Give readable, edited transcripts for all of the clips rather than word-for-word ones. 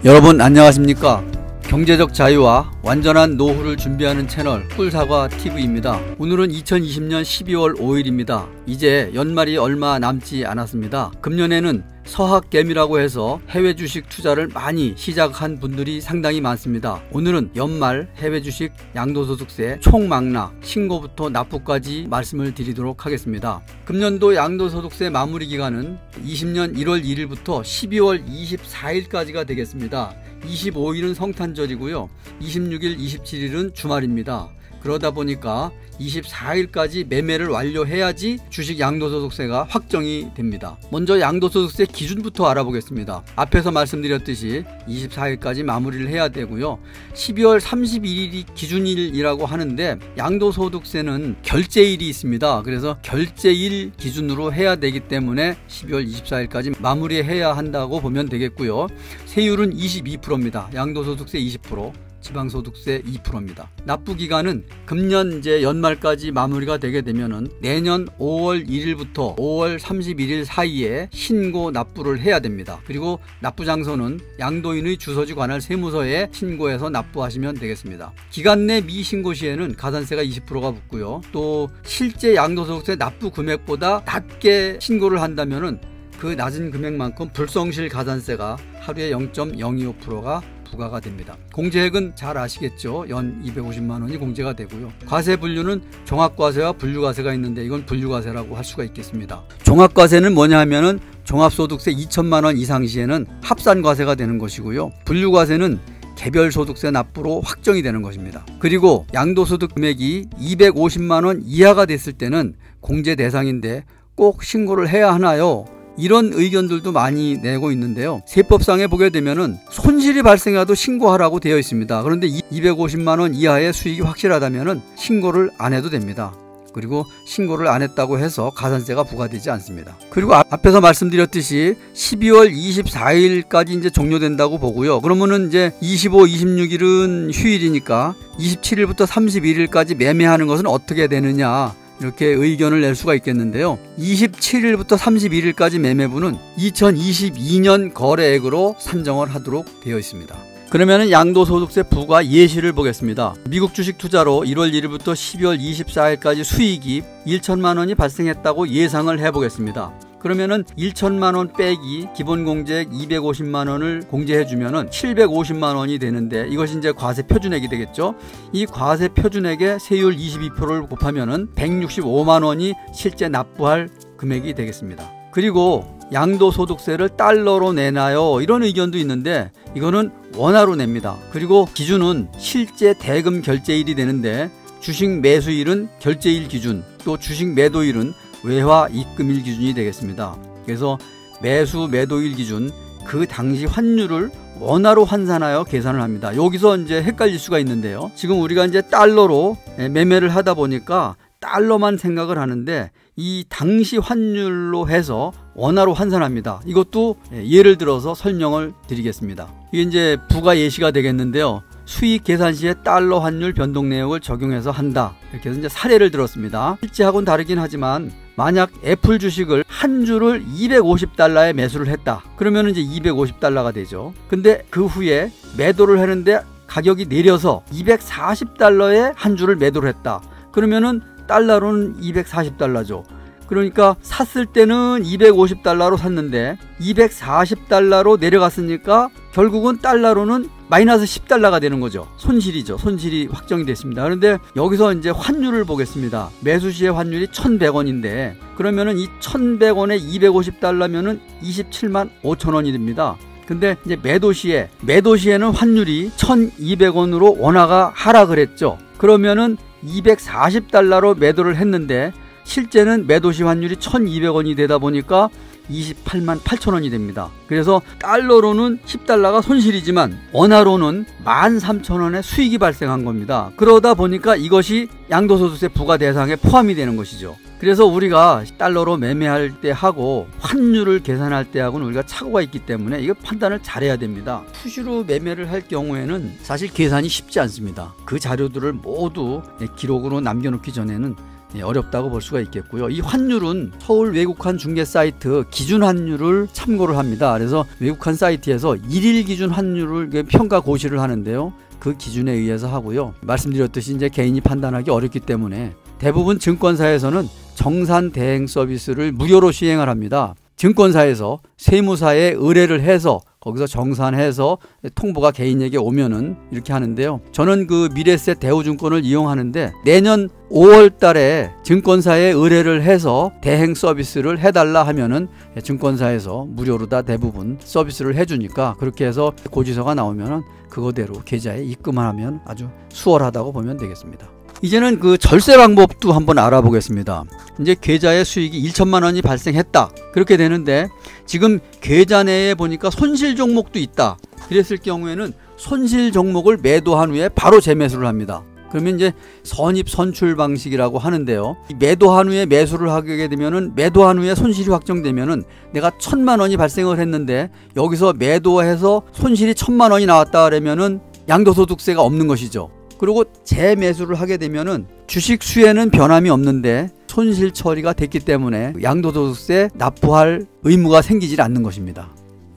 여러분 안녕하십니까? 경제적 자유와 완전한 노후를 준비하는 채널 꿀사과TV입니다. 오늘은 2020년 12월 5일입니다. 이제 연말이 얼마 남지 않았습니다. 금년에는 서학개미라고 해서 해외 주식 투자를 많이 시작한 분들이 상당히 많습니다. 오늘은 연말 해외 주식 양도소득세 총망락 신고부터 납부까지 말씀을 드리도록 하겠습니다. 금년도 양도소득세 마무리 기간은 20년 1월 1일부터 12월 24일까지가 되겠습니다. 25일은 성탄절이고요. 26일, 27일은 주말입니다. 그러다 보니까 24일까지 매매를 완료해야지 주식 양도소득세가 확정이 됩니다. 먼저 양도소득세 기준부터 알아보겠습니다. 앞에서 말씀드렸듯이 24일까지 마무리를 해야 되고요. 12월 31일이 기준일이라고 하는데 양도소득세는 결제일이 있습니다. 그래서 결제일 기준으로 해야 되기 때문에 12월 24일까지 마무리해야 한다고 보면 되겠고요. 세율은 22%입니다. 양도소득세 20%. 지방소득세 2%입니다. 납부기간은 금년 이제 연말까지 마무리가 되게 되면은 내년 5월 1일부터 5월 31일 사이에 신고 납부를 해야 됩니다. 그리고 납부장소는 양도인의 주소지 관할 세무서에 신고해서 납부하시면 되겠습니다. 기간 내 미신고 시에는 가산세가 20%가 붙고요. 또 실제 양도소득세 납부 금액보다 낮게 신고를 한다면은 그 낮은 금액만큼 불성실 가산세가 하루에 0.025%가 부과가 됩니다. 공제액은 잘 아시겠죠? 연 250만 원이 공제가 되고요. 과세 분류는 종합과세와 분류과세가 있는데 이건 분류과세라고 할 수가 있겠습니다. 종합과세는 뭐냐 하면은 종합소득세 2천만 원 이상 시에는 합산과세가 되는 것이고요. 분류과세는 개별소득세 납부로 확정이 되는 것입니다. 그리고 양도소득 금액이 250만 원 이하가 됐을 때는 공제 대상인데 꼭 신고를 해야 하나요? 이런 의견들도 많이 내고 있는데요. 세법상에 보게 되면은 손실이 발생해도 신고하라고 되어 있습니다. 그런데 250만 원 이하의 수익이 확실하다면은 신고를 안 해도 됩니다. 그리고 신고를 안 했다고 해서 가산세가 부과되지 않습니다. 그리고 앞에서 말씀드렸듯이 12월 24일까지 이제 종료된다고 보고요. 그러면은 이제 25, 26일은 휴일이니까 27일부터 31일까지 매매하는 것은 어떻게 되느냐? 이렇게 의견을 낼 수가 있겠는데요. 27일부터 31일까지 매매분은 2022년 거래액으로 산정을 하도록 되어 있습니다. 그러면 양도소득세 부과 예시를 보겠습니다. 미국 주식 투자로 1월 1일부터 12월 24일까지 수익이 1천만 원이 발생했다고 예상을 해보겠습니다. 그러면은 1천만 원 빼기 기본 공제액 250만 원을 공제해 주면은 750만 원이 되는데 이것이 이제 과세 표준액이 되겠죠. 이 과세 표준액에 세율 22%를 곱하면은 165만 원이 실제 납부할 금액이 되겠습니다. 그리고 양도소득세를 달러로 내나요? 이런 의견도 있는데 이거는 원화로 냅니다. 그리고 기준은 실제 대금 결제일이 되는데 주식 매수일은 결제일 기준, 또 주식 매도일은 외화 입금일 기준이 되겠습니다. 그래서 매수 매도일 기준 그 당시 환율을 원화로 환산하여 계산을 합니다. 여기서 이제 헷갈릴 수가 있는데요. 지금 우리가 이제 달러로 매매를 하다 보니까 달러만 생각을 하는데 이 당시 환율로 해서 원화로 환산합니다. 이것도 예를 들어서 설명을 드리겠습니다. 이게 이제 부가 예시가 되겠는데요. 수익 계산 시에 달러 환율 변동 내역을 적용해서 한다. 이렇게 해서 이제 사례를 들었습니다. 실제하고는 다르긴 하지만 만약 애플 주식을 한 주를 250달러에 매수를 했다. 그러면 이제 250달러가 되죠. 근데 그 후에 매도를 하는데 가격이 내려서 240달러에 한 주를 매도를 했다. 그러면은 달러로는 240달러죠. 그러니까 샀을 때는 250달러로 샀는데 240달러로 내려갔으니까 결국은 달러로는 마이너스 10달러가 되는 거죠. 손실이죠. 손실이 확정이 됐습니다. 그런데 여기서 이제 환율을 보겠습니다. 매수 시의 환율이 1,100원인데 그러면은 이 1,100원에 250달러면은 27만 5천 원이 됩니다. 근데 이제 매도 시에는 환율이 1,200원으로 원화가 하락을 했죠. 그러면은 240달러로 매도를 했는데 실제는 매도시 환율이 1,200원이 되다 보니까 28만 8천 원이 됩니다. 그래서 달러로는 10달러가 손실이지만 원화로는 13,000원의 수익이 발생한 겁니다. 그러다 보니까 이것이 양도소득세 부과 대상에 포함이 되는 것이죠. 그래서 우리가 달러로 매매할 때 하고 환율을 계산할 때 하고는 우리가 착오가 있기 때문에 이거 판단을 잘해야 됩니다. 수시로 매매를 할 경우에는 사실 계산이 쉽지 않습니다. 그 자료들을 모두 기록으로 남겨놓기 전에는 어렵다고 볼 수가 있겠고요. 이 환율은 서울 외국환 중개 사이트 기준 환율을 참고를 합니다. 그래서 외국환 사이트에서 1일 기준 환율을 평가 고시를 하는데요. 그 기준에 의해서 하고요. 말씀드렸듯이 이제 개인이 판단하기 어렵기 때문에 대부분 증권사에서는 정산 대행 서비스를 무료로 시행을 합니다. 증권사에서 세무사에 의뢰를 해서 거기서 정산해서 통보가 개인에게 오면은 이렇게 하는데요. 저는 그 미래세 대우증권을 이용하는데 내년 5월 달에 증권사에 의뢰를 해서 대행 서비스를 해달라 하면은 증권사에서 무료로 다 대부분 서비스를 해주니까 그렇게 해서 고지서가 나오면은 그거대로 계좌에 입금을 하면 아주 수월하다고 보면 되겠습니다. 이제는 그 절세 방법도 한번 알아보겠습니다. 이제 계좌에 수익이 1천만 원이 발생했다. 그렇게 되는데 지금 계좌 내에 보니까 손실 종목도 있다. 그랬을 경우에는 손실 종목을 매도한 후에 바로 재매수를 합니다. 그러면 이제 선입 선출 방식이라고 하는데요. 매도한 후에 매수를 하게 되면은 매도한 후에 손실이 확정되면은 내가 1,000만 원이 발생을 했는데 여기서 매도해서 손실이 1,000만 원이 나왔다 그러면은 양도소득세가 없는 것이죠. 그리고 재매수를 하게 되면은 주식 수에는 변함이 없는데 손실 처리가 됐기 때문에 양도소득세 납부할 의무가 생기질 않는 것입니다.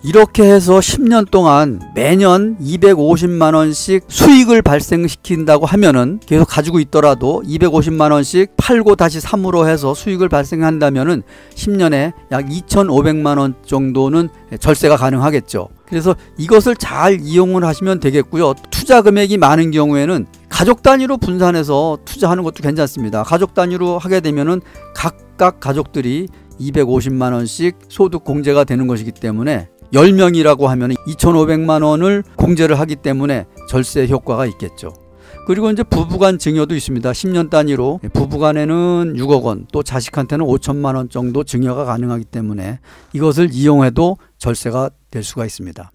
이렇게 해서 10년 동안 매년 250만 원씩 수익을 발생시킨다고 하면은 계속 가지고 있더라도 250만 원씩 팔고 다시 3으로 해서 수익을 발생한다면은 10년에 약 2,500만 원 정도는 절세가 가능하겠죠. 그래서 이것을 잘 이용을 하시면 되겠고요. 투자 금액이 많은 경우에는 가족 단위로 분산해서 투자하는 것도 괜찮습니다. 가족 단위로 하게 되면은 각각 가족들이 250만 원씩 소득 공제가 되는 것이기 때문에 10명이라고 하면 2,500만 원을 공제를 하기 때문에 절세 효과가 있겠죠. 그리고 이제 부부간 증여도 있습니다. 10년 단위로 부부간에는 6억 원, 또 자식한테는 5천만 원 정도 증여가 가능하기 때문에 이것을 이용해도 절세가 될 수가 있습니다.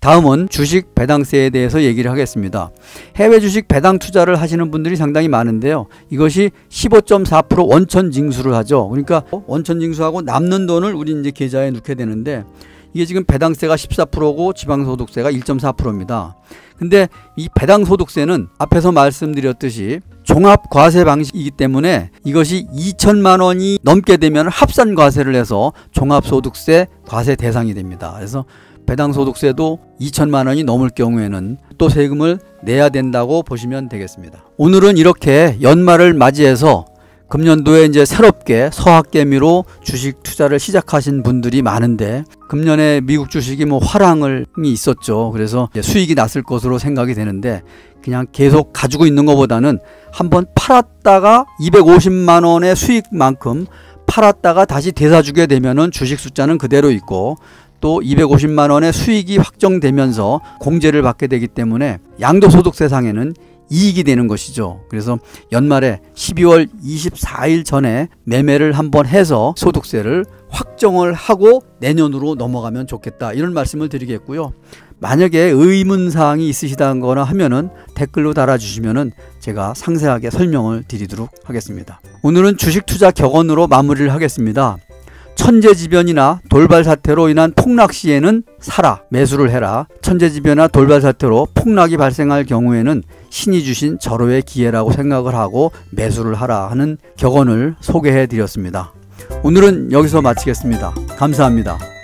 다음은 주식 배당세에 대해서 얘기를 하겠습니다. 해외 주식 배당 투자를 하시는 분들이 상당히 많은데요. 이것이 15.4% 원천 징수를 하죠. 그러니까 원천 징수하고 남는 돈을 우리 이제 계좌에 넣게 되는데 이게 지금 배당세가 14%고 지방소득세가 1.4%입니다. 근데 이 배당소득세는 앞에서 말씀드렸듯이 종합과세 방식이기 때문에 이것이 2천만 원이 넘게 되면 합산과세를 해서 종합소득세 과세 대상이 됩니다. 그래서 배당소득세도 2천만 원이 넘을 경우에는 또 세금을 내야 된다고 보시면 되겠습니다. 오늘은 이렇게 연말을 맞이해서 금년도에 이제 새롭게 서학개미로 주식 투자를 시작하신 분들이 많은데 금년에 미국 주식이 뭐 화랑이 있었죠. 그래서 수익이 났을 것으로 생각이 되는데 그냥 계속 가지고 있는 것보다는 한번 팔았다가 250만 원의 수익만큼 팔았다가 다시 되사주게 되면은 주식 숫자는 그대로 있고 또 250만 원의 수익이 확정되면서 공제를 받게 되기 때문에 양도소득세상에는 이익이 되는 것이죠. 그래서 연말에 12월 24일 전에 매매를 한번 해서 소득세를 확정을 하고 내년으로 넘어가면 좋겠다, 이런 말씀을 드리겠고요. 만약에 의문사항이 있으시다거나 하면은 댓글로 달아주시면은 제가 상세하게 설명을 드리도록 하겠습니다. 오늘은 주식 투자 격언으로 마무리를 하겠습니다. 천재지변이나 돌발 사태로 인한 폭락 시에는 사라, 매수를 해라. 천재지변이나 돌발 사태로 폭락이 발생할 경우에는 신이 주신 절호의 기회라고 생각을 하고 매수를 하라 하는 격언을 소개해 드렸습니다. 오늘은 여기서 마치겠습니다. 감사합니다.